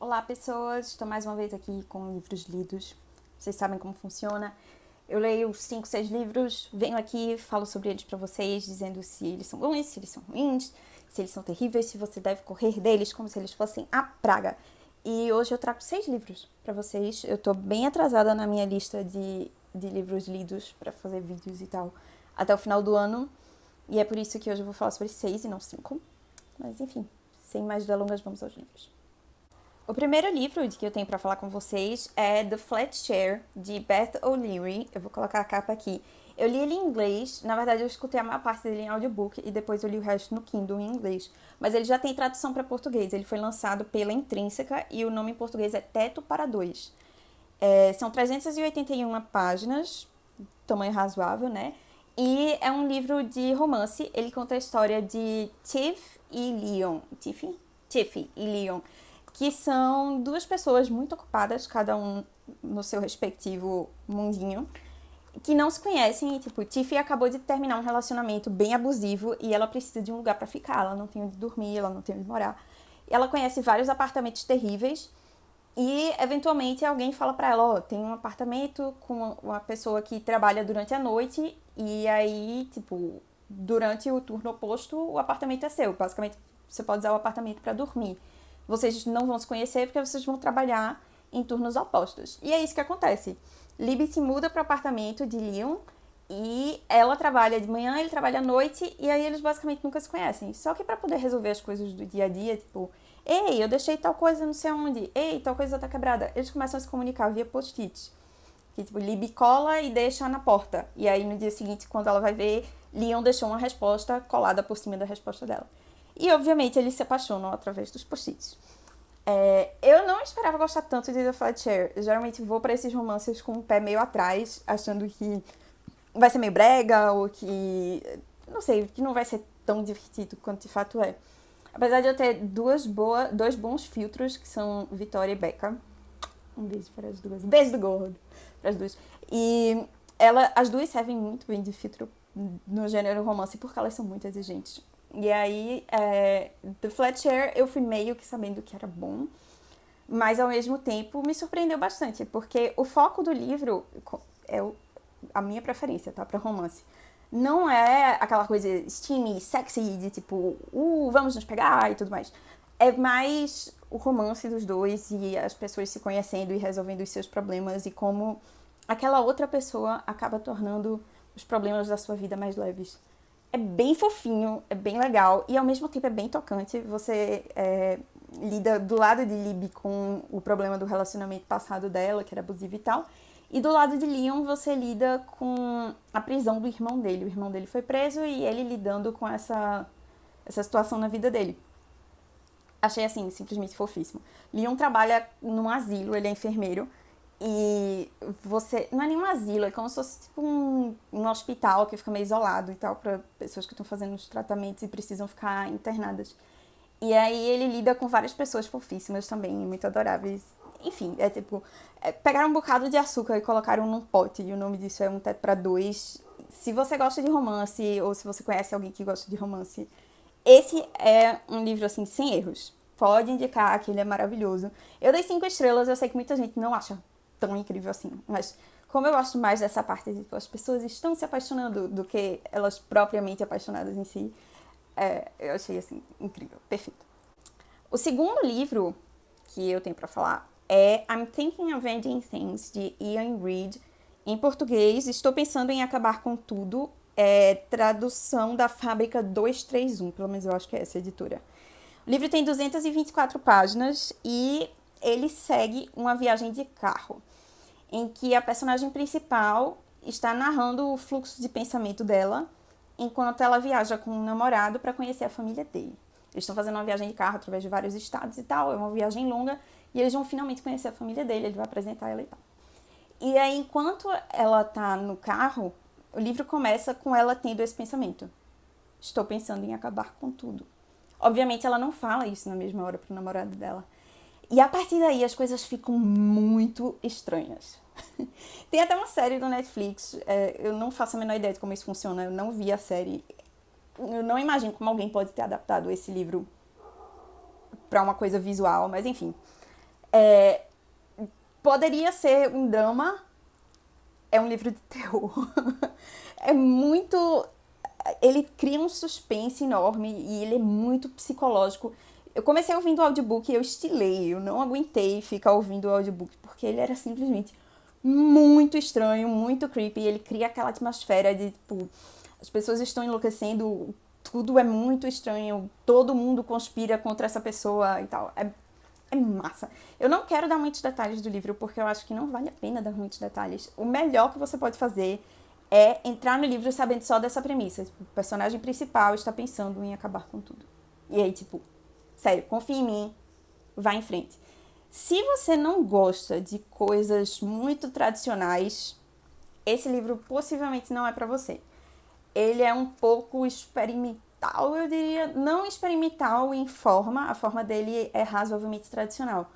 Olá, pessoas! Estou mais uma vez aqui com livros lidos. Vocês sabem como funciona. Eu leio 5, 6 livros, venho aqui, falo sobre eles para vocês, dizendo se eles são bons, se eles são ruins, se eles são terríveis, se você deve correr deles como se eles fossem a praga. E hoje eu trago 6 livros para vocês. Eu estou bem atrasada na minha lista de livros lidos para fazer vídeos e tal até o final do ano. E é por isso que hoje eu vou falar sobre 6 e não 5. Mas enfim, sem mais delongas, vamos aos livros. O primeiro livro que eu tenho para falar com vocês é The Flat Share, de Beth O'Leary. Eu vou colocar a capa aqui. Eu li ele em inglês, na verdade eu escutei a maior parte dele em audiobook e depois eu li o resto no Kindle em inglês. Mas ele já tem tradução para português, ele foi lançado pela Intrínseca e o nome em português é Teto para Dois. São 381 páginas, tamanho razoável, né? E é um livro de romance, ele conta a história de Tiff e Leon. Tiffy e Leon, que são duas pessoas muito ocupadas, cada um no seu respectivo mundinho, que não se conhecem. E, tipo, Tiffy acabou de terminar um relacionamento bem abusivo e ela precisa de um lugar para ficar. Ela não tem onde dormir, ela não tem onde morar. Ela conhece vários apartamentos terríveis e, eventualmente, alguém fala pra ela, ó, tem um apartamento com uma pessoa que trabalha durante a noite e aí, tipo, durante o turno oposto, o apartamento é seu. Basicamente, você pode usar o apartamento para dormir. Vocês não vão se conhecer porque vocês vão trabalhar em turnos opostos. E é isso que acontece. Libby se muda para o apartamento de Leon e ela trabalha de manhã, ele trabalha à noite e aí eles basicamente nunca se conhecem. Só que para poder resolver as coisas do dia a dia, tipo, ei, eu deixei tal coisa não sei onde, ei, tal coisa tá quebrada, eles começam a se comunicar via post-its. Que tipo, Libby cola e deixa na porta. E aí no dia seguinte, quando ela vai ver, Leon deixou uma resposta colada por cima da resposta dela. E obviamente eles se apaixonam através dos post-its. Eu não esperava gostar tanto de The Flat Share. Eu geralmente vou para esses romances com o pé meio atrás, achando que vai ser meio brega ou que, não sei, que não vai ser tão divertido quanto de fato é. Apesar de eu ter dois bons filtros, que são Vitória e Becca. Um beijo para as duas. Beijo do gordo para as duas. E as duas servem muito bem de filtro no gênero romance porque elas são muito exigentes. E aí, The Flat Share, eu fui meio que sabendo que era bom, mas ao mesmo tempo me surpreendeu bastante, porque o foco do livro é a minha preferência, tá, pra romance. Não é aquela coisa steamy, sexy, de tipo, vamos nos pegar e tudo mais. É mais o romance dos dois e as pessoas se conhecendo e resolvendo os seus problemas e como aquela outra pessoa acaba tornando os problemas da sua vida mais leves. É bem fofinho, é bem legal e ao mesmo tempo é bem tocante. Você lida do lado de Libby com o problema do relacionamento passado dela, que era abusivo e tal. E do lado de Leon você lida com a prisão do irmão dele. O irmão dele foi preso e ele lidando com essa situação na vida dele. Achei assim, simplesmente fofíssimo. Leon trabalha num asilo, ele é enfermeiro. E você. Não é nem um asilo, é como se fosse tipo um hospital que fica meio isolado e tal, para pessoas que estão fazendo os tratamentos e precisam ficar internadas. E aí ele lida com várias pessoas fofíssimas também, muito adoráveis. Enfim, é tipo. Pegaram um bocado de açúcar e colocaram num pote, e o nome disso é Um Teto para Dois. Se você gosta de romance, ou se você conhece alguém que gosta de romance, esse é um livro assim, sem erros. Pode indicar que ele é maravilhoso. Eu dei 5 estrelas, eu sei que muita gente não acha tão incrível assim, mas como eu gosto mais dessa parte de tipo, as pessoas estão se apaixonando do que elas propriamente apaixonadas em si, eu achei assim incrível, perfeito. O segundo livro que eu tenho para falar é I'm Thinking of Ending Things, de Ian Reid. Em português, Estou Pensando em Acabar com Tudo, tradução da Fábrica 231, pelo menos eu acho que é essa editora. O livro tem 224 páginas e ele segue uma viagem de carro, em que a personagem principal está narrando o fluxo de pensamento dela enquanto ela viaja com um namorado para conhecer a família dele. Eles estão fazendo uma viagem de carro através de vários estados e tal, é uma viagem longa, e eles vão finalmente conhecer a família dele, ele vai apresentar ela e tal. E aí, enquanto ela tá no carro, o livro começa com ela tendo esse pensamento. Estou pensando em acabar com tudo. Obviamente, ela não fala isso na mesma hora pro namorado dela. E a partir daí, as coisas ficam muito estranhas. Tem até uma série do Netflix, eu não faço a menor ideia de como isso funciona, eu não vi a série. Eu não imagino como alguém pode ter adaptado esse livro para uma coisa visual, mas enfim. Poderia ser um drama, é um livro de terror. É muito... Ele cria um suspense enorme e ele é muito psicológico. Eu comecei ouvindo o audiobook e eu estilei, eu não aguentei ficar ouvindo o audiobook, porque ele era simplesmente muito estranho, muito creepy. Ele cria aquela atmosfera de, tipo, as pessoas estão enlouquecendo, tudo é muito estranho, todo mundo conspira contra essa pessoa e tal. É massa. Eu não quero dar muitos detalhes do livro, porque eu acho que não vale a pena dar muitos detalhes. O melhor que você pode fazer é entrar no livro sabendo só dessa premissa. Tipo, o personagem principal está pensando em acabar com tudo. E aí, tipo, sério, confia em mim, vá em frente. Se você não gosta de coisas muito tradicionais, esse livro possivelmente não é pra você. Ele é um pouco experimental, eu diria. Não experimental em forma, a forma dele é razoavelmente tradicional.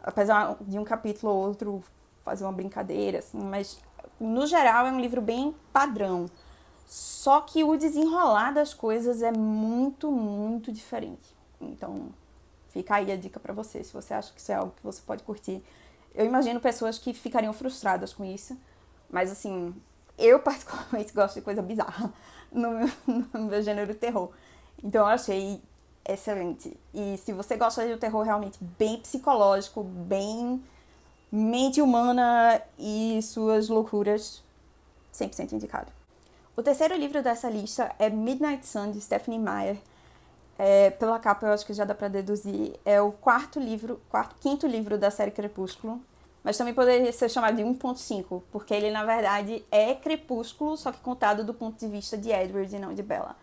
Apesar de um capítulo ou outro fazer uma brincadeira, assim, mas no geral é um livro bem padrão. Só que o desenrolar das coisas é muito, muito diferente. Então, fica aí a dica pra você, se você acha que isso é algo que você pode curtir. Eu imagino pessoas que ficariam frustradas com isso, mas assim, eu particularmente gosto de coisa bizarra no meu gênero terror. Então eu achei excelente. E se você gosta de um terror realmente bem psicológico, bem mente humana e suas loucuras, 100% indicado. O terceiro livro dessa lista é Midnight Sun, de Stephenie Meyer. Pela capa eu acho que já dá pra deduzir. É o quinto livro da série Crepúsculo. Mas também poderia ser chamado de 1.5, porque ele, na verdade, é Crepúsculo, só que contado do ponto de vista de Edward e não de Bella.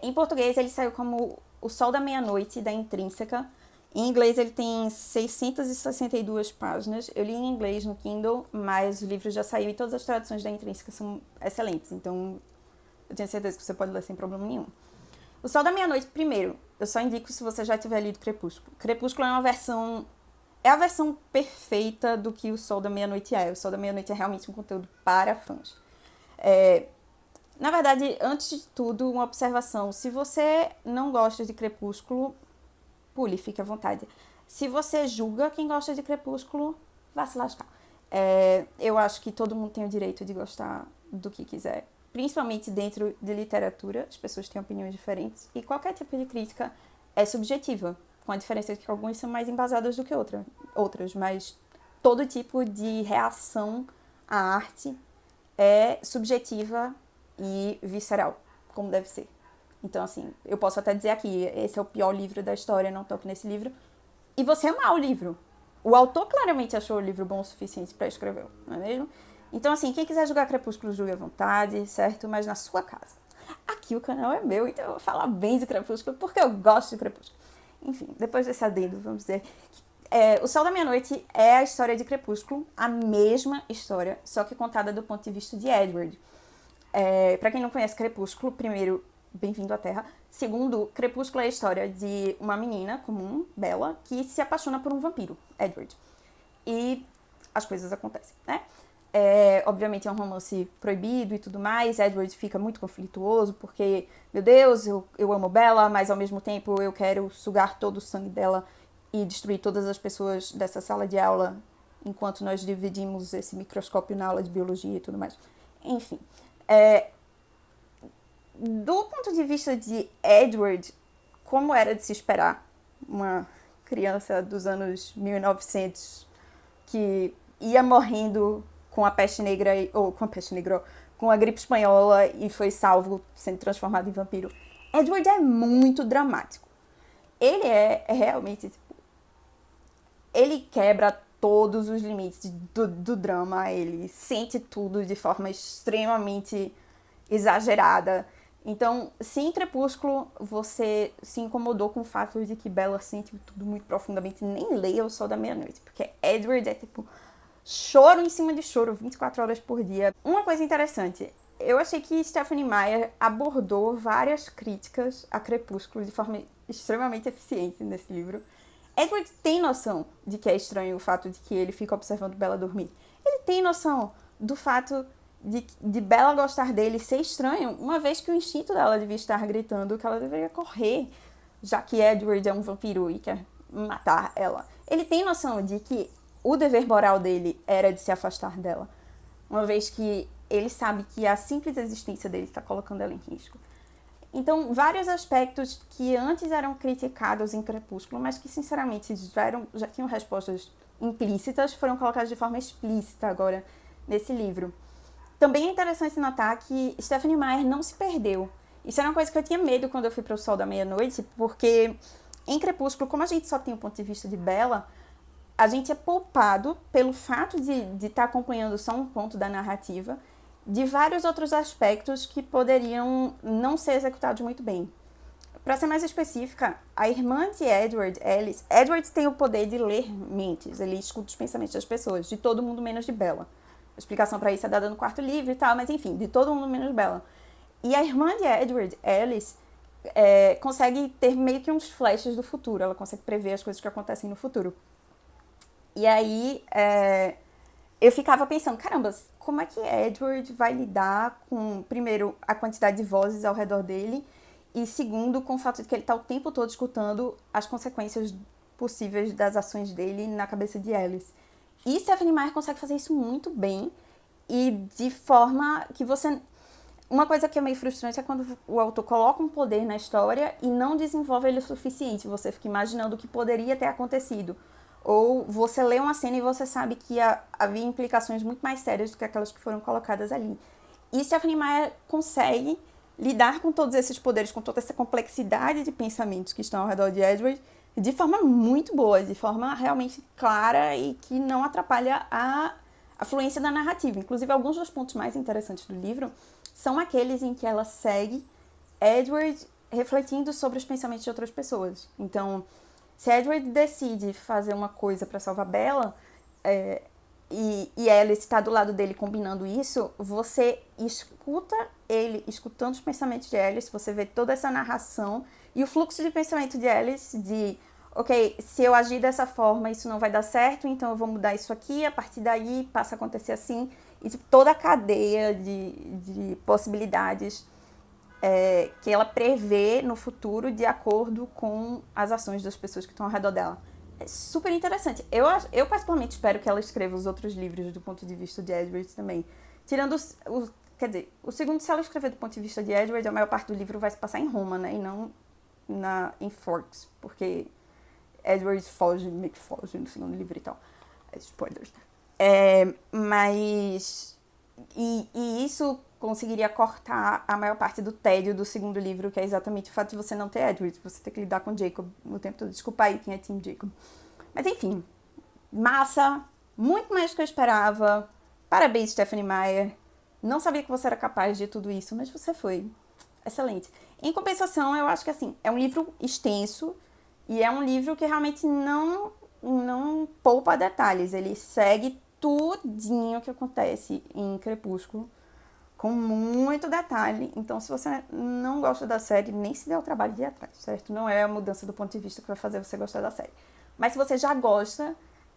Em português, ele saiu como O Sol da Meia-Noite, da Intrínseca. Em inglês, ele tem 662 páginas. Eu li em inglês no Kindle, mas o livro já saiu e todas as traduções da Intrínseca são excelentes. Então, eu tenho certeza que você pode ler sem problema nenhum. O Sol da Meia-Noite, primeiro, eu só indico se você já tiver lido Crepúsculo. Crepúsculo é uma versão... É a versão perfeita do que o Sol da Meia-Noite é. O Sol da Meia-Noite é realmente um conteúdo para fãs. Na verdade, antes de tudo, uma observação. Se você não gosta de Crepúsculo, pule, fique à vontade. Se você julga quem gosta de Crepúsculo, vá se lascar. Eu acho que todo mundo tem o direito de gostar do que quiser. Principalmente dentro de literatura, as pessoas têm opiniões diferentes. E qualquer tipo de crítica é subjetiva, com a diferença de que algumas são mais embasadas do que outras. Mas todo tipo de reação à arte é subjetiva e visceral, como deve ser. Então, assim, eu posso até dizer aqui, esse é o pior livro da história, não toque nesse livro. E você amar o livro. O autor claramente achou o livro bom o suficiente para escrever, não é mesmo? Então, assim, quem quiser jogar Crepúsculo, jogue à vontade, certo? Mas na sua casa. Aqui o canal é meu, então eu vou falar bem de Crepúsculo, porque eu gosto de Crepúsculo. Enfim, depois desse adendo, vamos dizer... O Sol da Meia-Noite é a história de Crepúsculo, a mesma história, só que contada do ponto de vista de Edward. Pra quem não conhece Crepúsculo, primeiro, bem-vindo à Terra. Segundo, Crepúsculo é a história de uma menina comum, Bella, que se apaixona por um vampiro, Edward. E as coisas acontecem, né? Obviamente é um romance proibido e tudo mais. Edward fica muito conflituoso porque, meu Deus, eu amo Bella, mas ao mesmo tempo eu quero sugar todo o sangue dela e destruir todas as pessoas dessa sala de aula enquanto nós dividimos esse microscópio na aula de biologia e tudo mais. Enfim, do ponto de vista de Edward, como era de se esperar, uma criança dos anos 1900 que ia morrendo com a peste negra, com a gripe espanhola e foi salvo sendo transformado em vampiro. Edward é muito dramático. Ele é realmente, tipo, ele quebra todos os limites do drama, ele sente tudo de forma extremamente exagerada. Então, se em Crepúsculo você se incomodou com o fato de que Bella sente tudo muito profundamente, nem leia O Sol da Meia-Noite, porque Edward é tipo choro em cima de choro, 24 horas por dia. Uma coisa interessante, eu achei que Stephenie Meyer abordou várias críticas a Crepúsculo de forma extremamente eficiente nesse livro. Edward tem noção de que é estranho o fato de que ele fica observando Bella dormir. Ele tem noção do fato de Bella gostar dele ser estranho, uma vez que o instinto dela devia estar gritando que ela deveria correr, já que Edward é um vampiro e quer matar ela. ele tem noção de que o dever moral dele era de se afastar dela, uma vez que ele sabe que a simples existência dele está colocando ela em risco. Então, vários aspectos que antes eram criticados em Crepúsculo, mas que, sinceramente, já tinham respostas implícitas, foram colocados de forma explícita agora nesse livro. Também é interessante notar que Stephenie Meyer não se perdeu. Isso era uma coisa que eu tinha medo quando eu fui para O Sol da Meia-Noite, porque em Crepúsculo, como a gente só tem o ponto de vista de Bella, a gente é poupado pelo fato de estar acompanhando só um ponto da narrativa, de vários outros aspectos que poderiam não ser executados muito bem. Para ser mais específica, a irmã de Edward, Alice, Edward tem o poder de ler mentes, ele escuta os pensamentos das pessoas, de todo mundo menos de Bella. A explicação para isso é dada no quarto livro e tal, mas enfim, de todo mundo menos Bella. E a irmã de Edward, Alice, consegue ter meio que uns flashes do futuro, ela consegue prever as coisas que acontecem no futuro. E aí, eu ficava pensando, caramba, como é que Edward vai lidar com, primeiro, a quantidade de vozes ao redor dele, e segundo, com o fato de que ele está o tempo todo escutando as consequências possíveis das ações dele na cabeça de Alice. E Stephenie Meyer consegue fazer isso muito bem, e de forma que você... Uma coisa que é meio frustrante é quando o autor coloca um poder na história e não desenvolve ele o suficiente, você fica imaginando o que poderia ter acontecido. Ou você lê uma cena e você sabe que havia implicações muito mais sérias do que aquelas que foram colocadas ali. E Stephenie Meyer consegue lidar com todos esses poderes, com toda essa complexidade de pensamentos que estão ao redor de Edward, de forma muito boa, de forma realmente clara e que não atrapalha a fluência da narrativa. Inclusive, alguns dos pontos mais interessantes do livro são aqueles em que ela segue Edward refletindo sobre os pensamentos de outras pessoas. Então, se Edward decide fazer uma coisa para salvar Bella, e Alice está do lado dele combinando isso, você escuta ele escutando os pensamentos de Alice, você vê toda essa narração e o fluxo de pensamento de Alice de, ok, se eu agir dessa forma isso não vai dar certo, então eu vou mudar isso aqui, a partir daí passa a acontecer assim, e tipo, toda a cadeia de possibilidades que ela prevê no futuro de acordo com as ações das pessoas que estão ao redor dela. É super interessante. Eu particularmente espero que ela escreva os outros livros do ponto de vista de Edward também. Tirando quer dizer, o segundo, se ela escrever do ponto de vista de Edward, a maior parte do livro vai se passar em Roma, né? E não em Forks, porque Edward meio que foge no segundo livro e tal. Spoilers. Mas... E isso conseguiria cortar a maior parte do tédio do segundo livro, que é exatamente o fato de você não ter Edward, você ter que lidar com Jacob o tempo todo. Desculpa aí quem é Team Jacob. Mas enfim, massa, muito mais do que eu esperava. Parabéns, Stephenie Meyer. Não sabia que você era capaz de tudo isso, mas você foi. Excelente. Em compensação, eu acho que assim, é um livro extenso e é um livro que realmente não poupa detalhes. Ele segue tudinho que acontece em Crepúsculo, com muito detalhe. Então, se você não gosta da série, nem se dê o trabalho de ir atrás, certo? Não é a mudança do ponto de vista que vai fazer você gostar da série. Mas se você já gosta,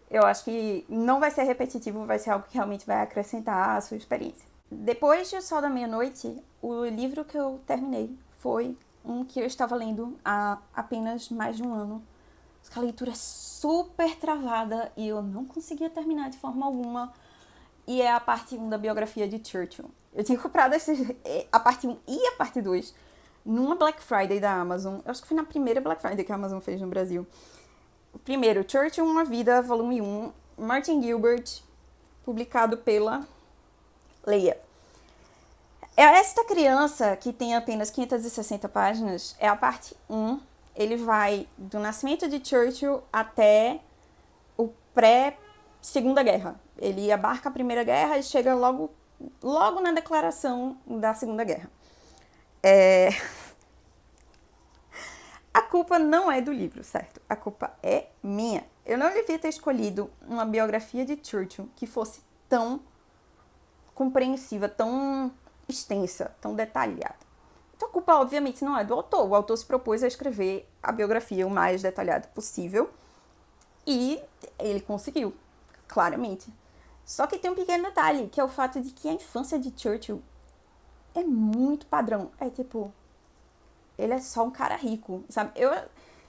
eu acho que não vai ser repetitivo, vai ser algo que realmente vai acrescentar à sua experiência. Depois de O Sol da Meia-Noite, o livro que eu terminei foi um que eu estava lendo há apenas mais de um ano. A leitura é super travada e eu não conseguia terminar de forma alguma. E é a parte 1 da biografia de Churchill. Eu tinha comprado a parte 1 e a parte 2 numa Black Friday da Amazon. Eu acho que foi na primeira Black Friday que a Amazon fez no Brasil. Primeiro, Churchill, Uma Vida, volume 1, Martin Gilbert, publicado pela Leia. Esta criança, que tem apenas 560 páginas, é a parte 1. Ele vai do nascimento de Churchill até o pré-Segunda Guerra. Ele abarca a Primeira Guerra e chega logo na declaração da Segunda Guerra. A culpa não é do livro, certo? A culpa é minha. Eu não devia ter escolhido uma biografia de Churchill que fosse tão compreensiva, tão extensa, tão detalhada. Então a culpa, obviamente, não é do autor. O autor se propôs a escrever a biografia o mais detalhada possível e ele conseguiu, claramente. Só que tem um pequeno detalhe, que é o fato de que a infância de Churchill é muito padrão. É tipo, ele é só um cara rico, sabe?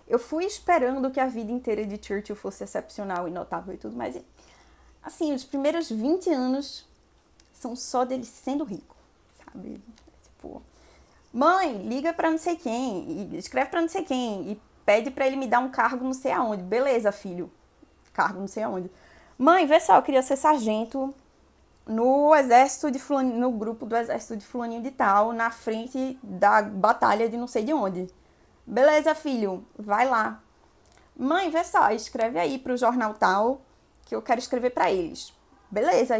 Eu fui esperando que a vida inteira de Churchill fosse excepcional e notável e tudo, mas, assim, os primeiros 20 anos são só dele sendo rico, sabe? Tipo, mãe, liga pra não sei quem, e escreve pra não sei quem, e pede pra ele me dar um cargo não sei aonde. Beleza, filho, cargo não sei aonde. Mãe, vê só, eu queria ser sargento no exército de fulaninho, no grupo do exército de fulaninho de tal, na frente da batalha de não sei de onde. Beleza, filho, vai lá. Mãe, vê só, escreve aí pro jornal tal, que eu quero escrever pra eles. Beleza,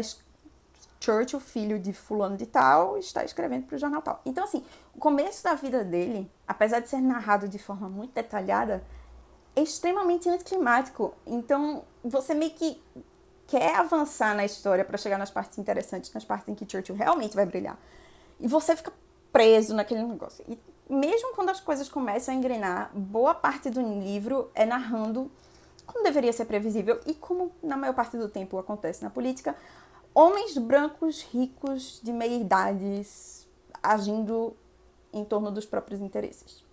Churchill, filho de fulano de tal, está escrevendo pro jornal tal. Então, assim, o começo da vida dele, apesar de ser narrado de forma muito detalhada, é extremamente anticlimático. Então, você meio que quer avançar na história para chegar nas partes interessantes, nas partes em que Churchill realmente vai brilhar. E você fica preso naquele negócio. E mesmo quando as coisas começam a engrenar, boa parte do livro é narrando, como deveria ser previsível e como na maior parte do tempo acontece na política, homens brancos, ricos, de meia idade, agindo em torno dos próprios interesses.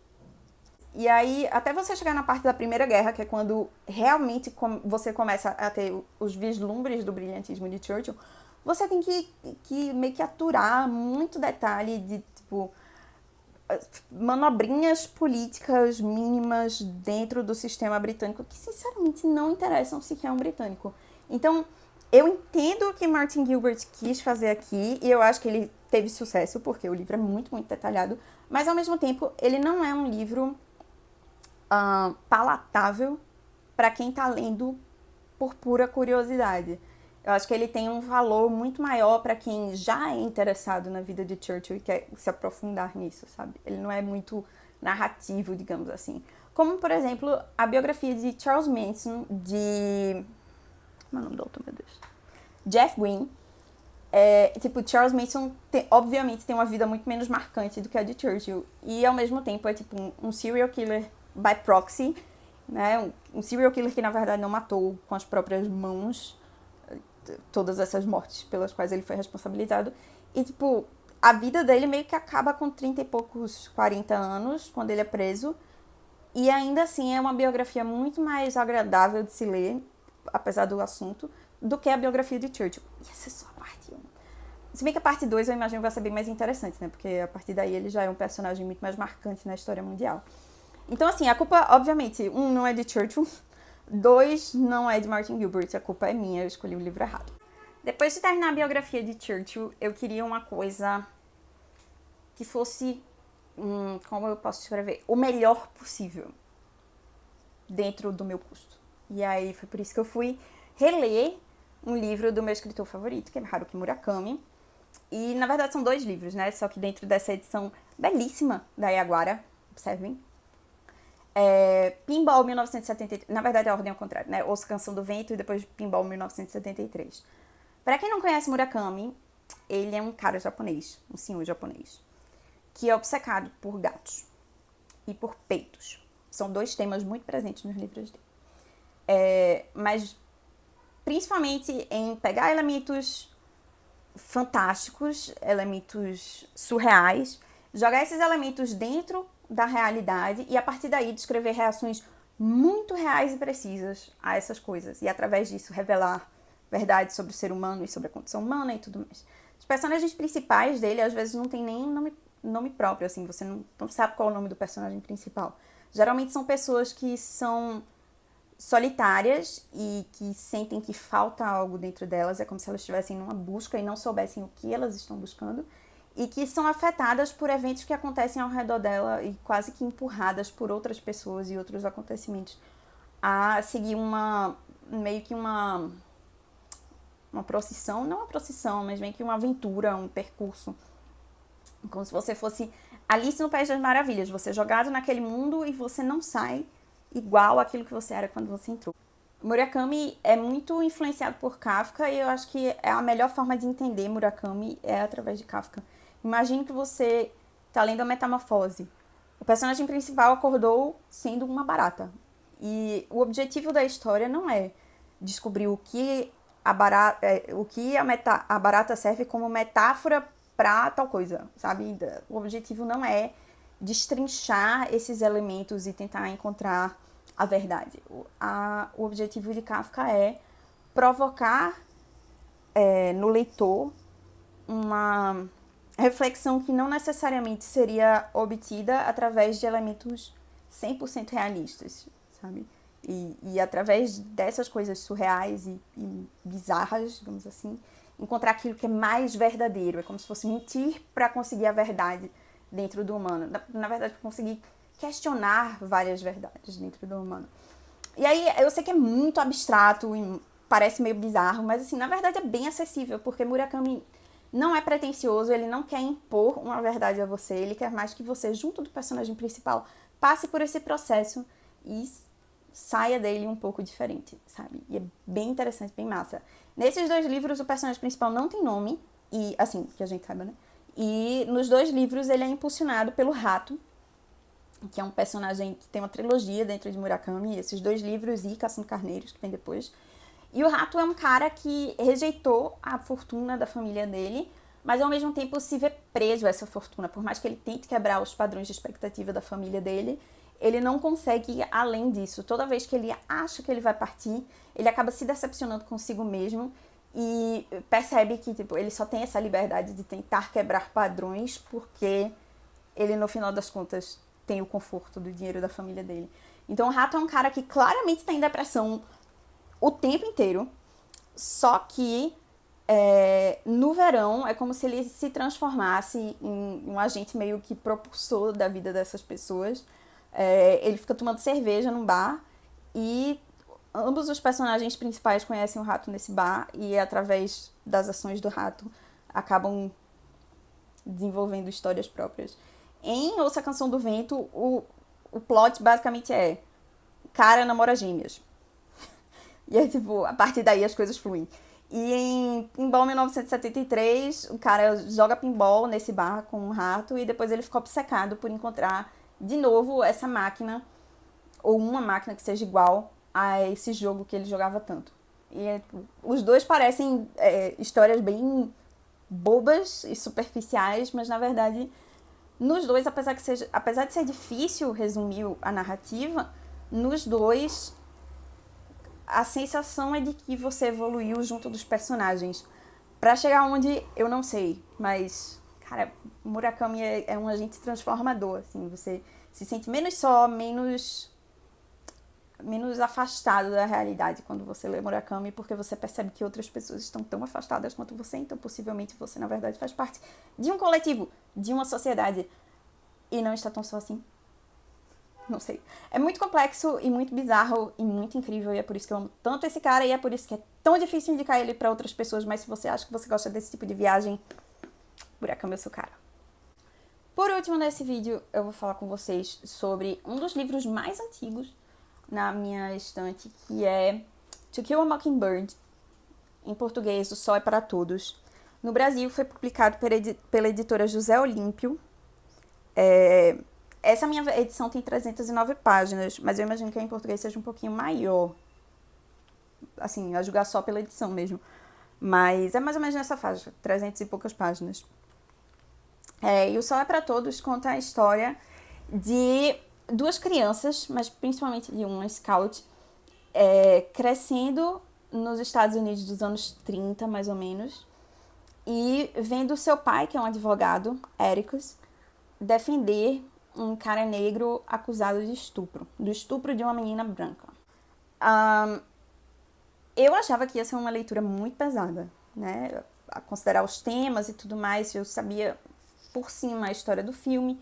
E aí, até você chegar na parte da Primeira Guerra, que é quando realmente você começa a ter os vislumbres do brilhantismo de Churchill, você tem que meio que aturar muito detalhe de, tipo, manobrinhas políticas mínimas dentro do sistema britânico que, sinceramente, não interessam sequer um britânico. Então, eu entendo o que Martin Gilbert quis fazer aqui e eu acho que ele teve sucesso, porque o livro é muito, muito detalhado, mas, ao mesmo tempo, ele não é um livro palatável para quem está lendo por pura curiosidade. Eu acho que ele tem um valor muito maior para quem já é interessado na vida de Churchill e quer se aprofundar nisso, sabe? Ele não é muito narrativo, digamos assim. Como, por exemplo, a biografia de Charles Manson, de... Como é o nome do autor, meu Deus? Jeff Green. Tipo, Charles Manson, obviamente, tem uma vida muito menos marcante do que a de Churchill. E, ao mesmo tempo, é tipo um serial killer by proxy, né? Um serial killer que, na verdade, não matou com as próprias mãos todas essas mortes pelas quais ele foi responsabilizado. E, tipo, a vida dele meio que acaba com 30 e poucos, 40 anos, quando ele é preso. E ainda assim é uma biografia muito mais agradável de se ler, apesar do assunto, do que a biografia de Churchill. E essa é só a parte 1. Se bem que a parte 2 eu imagino vai ser bem mais interessante, né? Porque a partir daí ele já é um personagem muito mais marcante na história mundial. Então, assim, a culpa, obviamente, 1 não é de Churchill, 2 não é de Martin Gilbert, a culpa é minha, eu escolhi o livro errado. Depois de terminar a biografia de Churchill, eu queria uma coisa que fosse, como eu posso escrever, o melhor possível dentro do meu custo. E aí foi por isso que eu fui reler um livro do meu escritor favorito, que é Haruki Murakami. E, na verdade, são 2 livros, né? Só que dentro dessa edição belíssima da Yaguara, observem, Pinball 1973, na verdade é a ordem ao contrário, né? Ouça Canção do Vento e depois Pinball 1973. Para quem não conhece Murakami, ele é um cara japonês, um senhor japonês, que é obcecado por gatos e por peitos. São 2 temas muito presentes nos livros dele. Mas principalmente em pegar elementos fantásticos, elementos surreais, jogar esses elementos dentro da realidade e a partir daí descrever reações muito reais e precisas a essas coisas e através disso revelar verdades sobre o ser humano e sobre a condição humana e tudo mais. Os personagens principais dele às vezes não tem nem nome próprio, assim, você não sabe qual é o nome do personagem principal. Geralmente são pessoas que são solitárias e que sentem que falta algo dentro delas, é como se elas estivessem numa busca e não soubessem o que elas estão buscando, e que são afetadas por eventos que acontecem ao redor dela e quase que empurradas por outras pessoas e outros acontecimentos a seguir meio que uma procissão, não uma procissão, mas meio que uma aventura, um percurso, como se você fosse Alice no País das Maravilhas, você é jogado naquele mundo e você não sai igual àquilo que você era quando você entrou. Murakami é muito influenciado por Kafka e eu acho que a melhor forma de entender Murakami é através de Kafka. Imagine que você está lendo a Metamorfose. O personagem principal acordou sendo uma barata. E o objetivo da história não é descobrir o que a barata serve como metáfora para tal coisa, sabe? O objetivo não é destrinchar esses elementos e tentar encontrar a verdade. O objetivo de Kafka é provocar no leitor uma reflexão que não necessariamente seria obtida através de elementos 100% realistas, sabe? E através dessas coisas surreais e bizarras, digamos assim, encontrar aquilo que é mais verdadeiro. É como se fosse mentir para conseguir a verdade dentro do humano. Na verdade, para conseguir questionar várias verdades dentro do humano. E aí, eu sei que é muito abstrato e parece meio bizarro, mas assim, na verdade é bem acessível, porque Murakami não é pretensioso, ele não quer impor uma verdade a você, ele quer mais que você, junto do personagem principal, passe por esse processo e saia dele um pouco diferente, sabe? E é bem interessante, bem massa. Nesses 2 livros, o personagem principal não tem nome, e assim, que a gente saiba, né? E nos 2 livros ele é impulsionado pelo Rato, que é um personagem que tem uma trilogia dentro de Murakami, esses 2 livros e Caçando Carneiros, que vem depois. E o Rato é um cara que rejeitou a fortuna da família dele, mas ao mesmo tempo se vê preso a essa fortuna. Por mais que ele tente quebrar os padrões de expectativa da família dele, ele não consegue ir além disso. Toda vez que ele acha que ele vai partir, ele acaba se decepcionando consigo mesmo e percebe que tipo, ele só tem essa liberdade de tentar quebrar padrões porque ele, no final das contas, tem o conforto do dinheiro da família dele. Então o Rato é um cara que claramente está em depressão o tempo inteiro, só que no verão é como se ele se transformasse em um agente meio que propulsor da vida dessas pessoas. Ele fica tomando cerveja num bar e ambos os personagens principais conhecem o Rato nesse bar e através das ações do Rato acabam desenvolvendo histórias próprias. Em Ouça a Canção do Vento, o plot basicamente é: cara namora gêmeas. E aí, tipo, a partir daí as coisas fluem. E em Pinball 1973, o cara joga pinball nesse bar com um rato e depois ele fica obcecado por encontrar de novo essa máquina, ou uma máquina que seja igual a esse jogo que ele jogava tanto. E os 2 parecem histórias bem bobas e superficiais, mas na verdade, nos 2, apesar de ser difícil resumir a narrativa, nos 2 a sensação é de que você evoluiu junto dos personagens. Pra chegar onde, eu não sei, mas, cara, Murakami é um agente transformador, assim, você se sente menos só, menos afastado da realidade quando você lê Murakami, porque você percebe que outras pessoas estão tão afastadas quanto você, então possivelmente você, na verdade, faz parte de um coletivo, de uma sociedade, e não está tão só assim. Não sei. É muito complexo e muito bizarro e muito incrível, e é por isso que eu amo tanto esse cara, e é por isso que é tão difícil indicar ele pra outras pessoas, mas se você acha que você gosta desse tipo de viagem, Murakami é o seu cara. Por último, nesse vídeo, eu vou falar com vocês sobre um dos livros mais antigos na minha estante, que é To Kill a Mockingbird, em português, O Sol é para Todos. No Brasil, foi publicado pela editora José Olímpio. Essa minha edição tem 309 páginas, mas eu imagino que em português seja um pouquinho maior. Assim, a julgar só pela edição mesmo. Mas é mais ou menos nessa faixa, 300 e poucas páginas. E O Sol é para Todos conta a história de 2 crianças, mas principalmente de uma scout, crescendo nos Estados Unidos dos anos 30, mais ou menos, e vendo seu pai, que é um advogado, Ericus, defender um cara negro acusado de estupro, do estupro de uma menina branca. Eu achava que ia ser uma leitura muito pesada, né? A considerar os temas e tudo mais, eu sabia por cima a história do filme,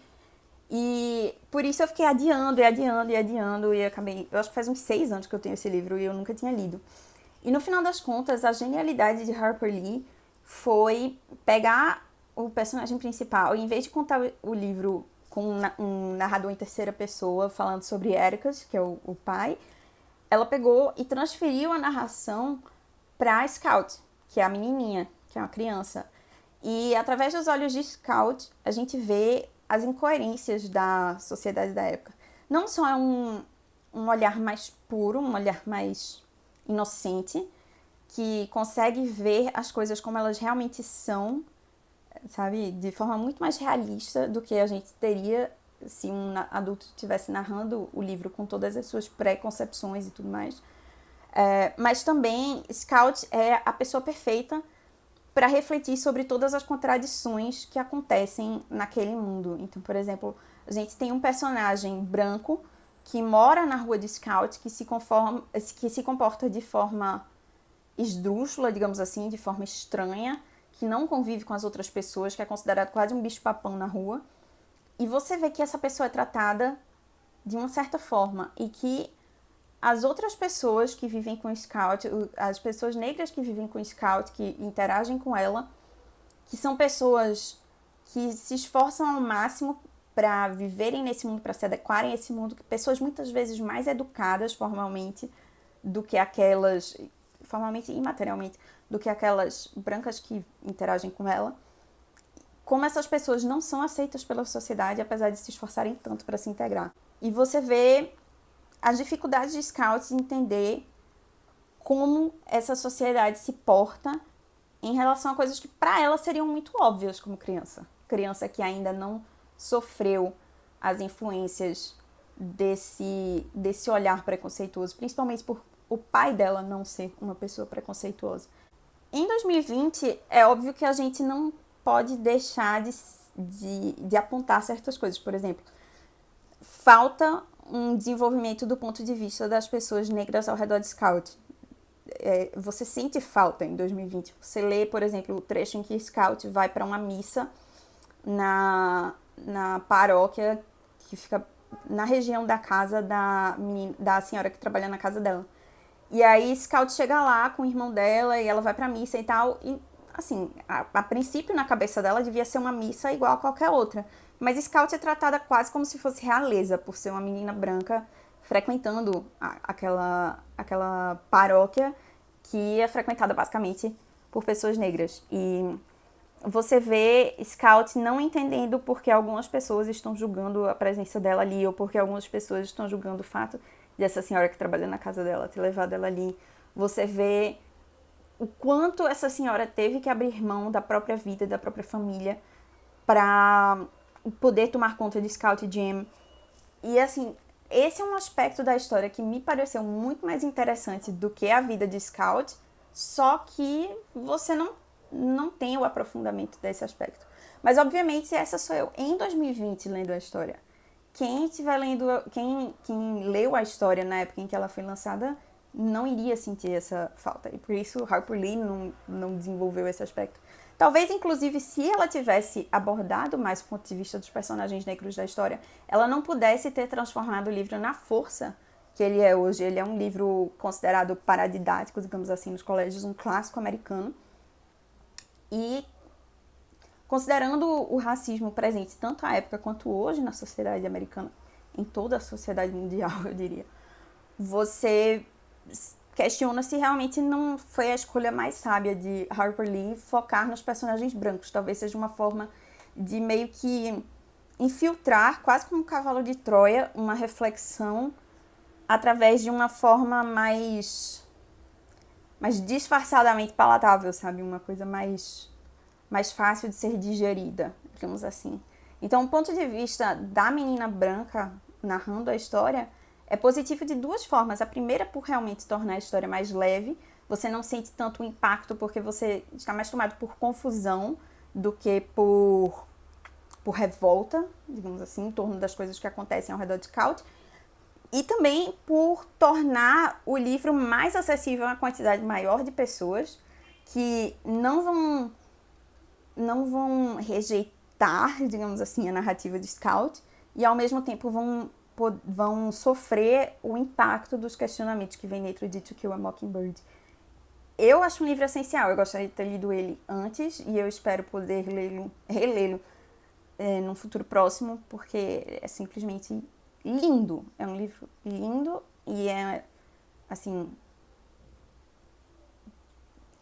e por isso eu fiquei adiando, e acabei... Eu acho que faz uns 6 anos que eu tenho esse livro e eu nunca tinha lido. E no final das contas, a genialidade de Harper Lee foi pegar o personagem principal, e em vez de contar o livro com um narrador em terceira pessoa falando sobre Ericus, que é o pai, ela pegou e transferiu a narração para Scout, que é a menininha, que é uma criança. E através dos olhos de Scout, a gente vê as incoerências da sociedade da época. Não só é um olhar mais puro, um olhar mais inocente, que consegue ver as coisas como elas realmente são, sabe? De forma muito mais realista do que a gente teria se um adulto estivesse narrando o livro com todas as suas preconcepções e tudo mais. Mas também, Scout é a pessoa perfeita para refletir sobre todas as contradições que acontecem naquele mundo. Então, por exemplo, a gente tem um personagem branco que mora na rua de Scout, que se comporta de forma esdrúxula, digamos assim, de forma estranha, que não convive com as outras pessoas, que é considerado quase um bicho-papão na rua. E você vê que essa pessoa é tratada de uma certa forma e que as outras pessoas que vivem com Scout, as pessoas negras que vivem com Scout, que interagem com ela, que são pessoas que se esforçam ao máximo para viverem nesse mundo, para se adequarem a esse mundo, pessoas muitas vezes mais educadas formalmente do que aquelas, formalmente e materialmente, do que aquelas brancas que interagem com ela. Como essas pessoas não são aceitas pela sociedade, apesar de se esforçarem tanto para se integrar. E você vê as dificuldades de Scouts em entender como essa sociedade se porta em relação a coisas que para ela seriam muito óbvias como criança. Criança que ainda não sofreu as influências desse olhar preconceituoso, principalmente por o pai dela não ser uma pessoa preconceituosa. Em 2020, é óbvio que a gente não pode deixar de apontar certas coisas. Por exemplo, falta um desenvolvimento do ponto de vista das pessoas negras ao redor de Scout. Você sente falta em 2020. Você lê, por exemplo, o trecho em que Scout vai para uma missa na paróquia que fica na região da casa da senhora que trabalha na casa dela. E aí Scout chega lá com o irmão dela e ela vai pra missa e tal. E, assim, a princípio na cabeça dela devia ser uma missa igual a qualquer outra. Mas Scout é tratada quase como se fosse realeza, por ser uma menina branca frequentando aquela paróquia que é frequentada basicamente por pessoas negras. E você vê Scout não entendendo porque algumas pessoas estão julgando a presença dela ali, ou porque algumas pessoas estão julgando o fato dessa senhora que trabalha na casa dela ter levado ela ali. Você vê o quanto essa senhora teve que abrir mão da própria vida, da própria família, para poder tomar conta de Scout e Jam. E assim, esse é um aspecto da história que me pareceu muito mais interessante do que a vida de Scout, só que você não tem o aprofundamento desse aspecto. Mas obviamente essa sou eu em 2020 lendo a história. Quem leu a história na época em que ela foi lançada não iria sentir essa falta. E por isso Harper Lee não desenvolveu esse aspecto. Talvez, inclusive, se ela tivesse abordado mais o ponto de vista dos personagens negros da história, ela não pudesse ter transformado o livro na força que ele é hoje. Ele é um livro considerado paradidático, digamos assim, nos colégios, um clássico americano. E considerando o racismo presente tanto à época quanto hoje na sociedade americana, em toda a sociedade mundial, eu diria, você questiona se realmente não foi a escolha mais sábia de Harper Lee focar nos personagens brancos. Talvez seja uma forma de meio que infiltrar, quase como um cavalo de Troia, uma reflexão através de uma forma mais disfarçadamente palatável, sabe? Uma coisa mais fácil de ser digerida, digamos assim. Então, o ponto de vista da menina branca narrando a história é positivo de duas formas. A primeira, por realmente tornar a história mais leve. Você não sente tanto o impacto porque você está mais tomado por confusão do que por revolta, digamos assim, em torno das coisas que acontecem ao redor de Scout. E também por tornar o livro mais acessível a uma quantidade maior de pessoas que não vão rejeitar, digamos assim, a narrativa de Scout e ao mesmo tempo vão sofrer o impacto dos questionamentos que vem dentro de To Kill a Mockingbird. Eu acho um livro essencial, eu gostaria de ter lido ele antes e eu espero poder relê-lo num futuro próximo, porque é simplesmente lindo. É um livro lindo e é, assim,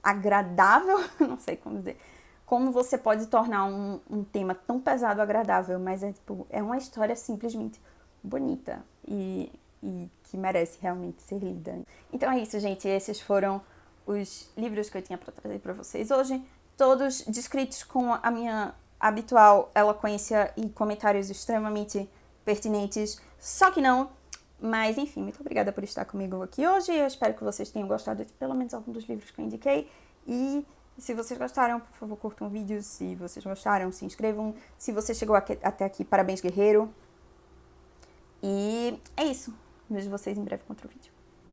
agradável, não sei como dizer. Como você pode tornar um tema tão pesado agradável, mas é uma história simplesmente bonita e que merece realmente ser lida. Então é isso, gente. Esses foram os livros que eu tinha para trazer para vocês hoje. Todos descritos com a minha habitual eloquência e comentários extremamente pertinentes, só que não. Mas, enfim, muito obrigada por estar comigo aqui hoje. Eu espero que vocês tenham gostado de pelo menos algum dos livros que eu indiquei. E se vocês gostaram, por favor, curtam o vídeo. Se vocês gostaram, se inscrevam. Se você chegou até aqui, parabéns, guerreiro. E é isso. Vejo vocês em breve com outro vídeo.